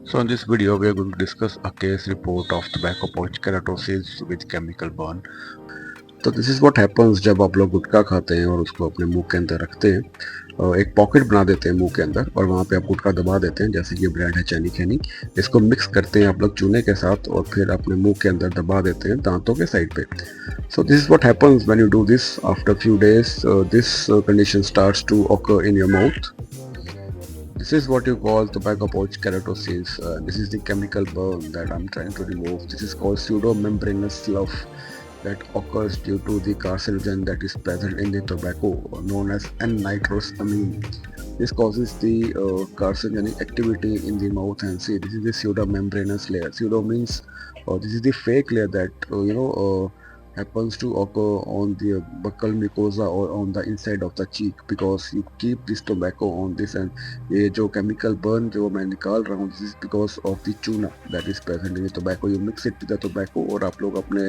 So in this video we are going to discuss a case report of tobacco pouch keratosis with chemical burn. तो this is what happens जब आप लोग गुटखा खाते हैं और उसको अपने मुंह के अंदर रखते हैं, एक पॉकेट बना देते हैं मुंह के अंदर और वहाँ पे आप गुटखा दबा देते हैं, जैसे ये ब्रांड है चैनी खैनी। इसको मिक्स करते हैं आप लोग चूने के साथ और फिर अपने मुंह के अंदर दबा देते हैं दांतों के साइड पे। So this is what happens when you do this after few days this condition starts to occur in your mouth. This is what you call tobacco pouch keratosis. This is the chemical burn that I'm trying to remove. This is called pseudomembranous slough that occurs due to the carcinogen that is present in the tobacco, known as N-nitrosamine. This causes the carcinogenic activity in the mouth and see. This is the pseudomembranous layer. Pseudo means this is the fake layer that happens to occur on the buccal mucosa or on the inside of the cheek, because you keep this tobacco on this, and ये जो chemical burn जो मैं निकाल रहा हूँ, this is because of the chuna that is present in the tobacco. You mix it with the tobacco और आप लोग अपने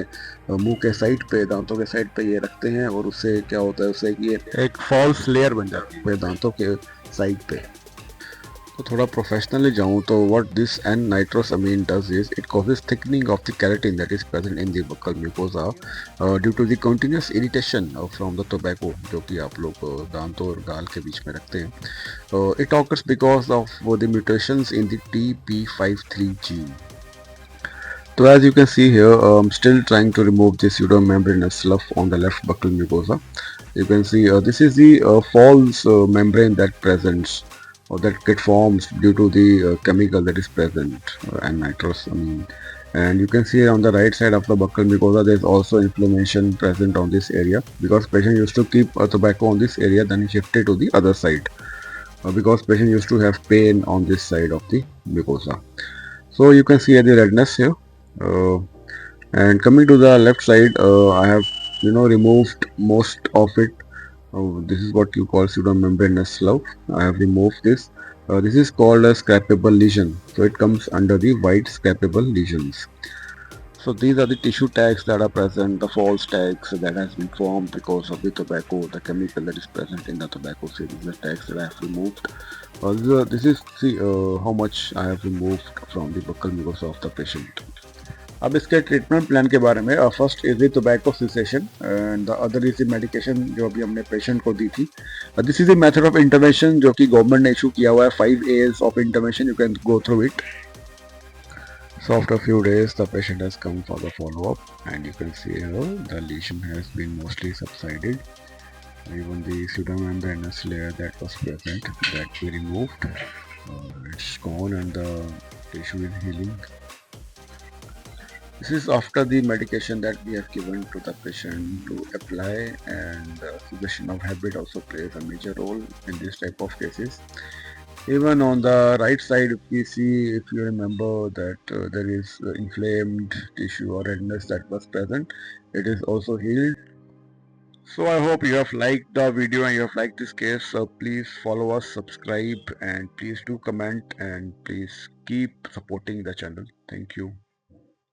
मुंह के साइड पे, दांतों के साइड पे ये रखते हैं और उससे क्या होता है, उससे ये एक फॉल्स लेयर बन जाती है दांतों के साइड पे. तो थोड़ा प्रोफेशनली जाऊँ तो what this an nitrosamine does is it causes thickening of the keratin that is present in the buccal mucosa due to the continuous irritation from the tobacco, जो कि आप लोग दांतों और गाल के बीच में रखते हैं. It occurs because of the mutations in the TP53 gene. So as you can see here, I'm still trying to remove this pseudomembranous slough on the left buccal mucosa. You can see this is the false membrane that presents or that get forms due to the chemical that is present and nitrosamine. And you can see on the right side of the buccal mucosa there is also inflammation present on this area, because patient used to keep tobacco on this area, then he shifted to the other side because patient used to have pain on this side of the mucosa. So you can see the redness here. Uh, and coming to the left side, I have removed most of it. This is what you call pseudomembranous slough. I have removed this. This is called a scrapable lesion, so it comes under the white scrapable lesions. So these are the tissue tags that are present, the false tags that has been formed because of the tobacco, the chemical that is present in the tobacco. So these are the tags that I have removed. This is see how much I have removed from the buccal mucosa of the patient. अब इसके treatment plan के बारे में, first is the tobacco cessation and the other is the medication जो अभी हमने patient को दी थी. This is the method of intervention जो कि गवर्नमेंट ने इशू किया हुआ है, 5 A's of intervention. You can go through it. So after a few days the patient has come for the follow-up and you can see here the lesion has been mostly subsided. Even the pseudomembranous layer that was present, that we removed, it's gone and the tissue is healing. This is after the medication that we have given to the patient to apply, and suggestion of habit also plays a major role in this type of cases. Even on the right side, if we see, if you remember that there is inflamed tissue or redness that was present, it is also healed. So I hope you have liked the video and you have liked this case. So please follow us, subscribe, and please do comment, and please keep supporting the channel. Thank you.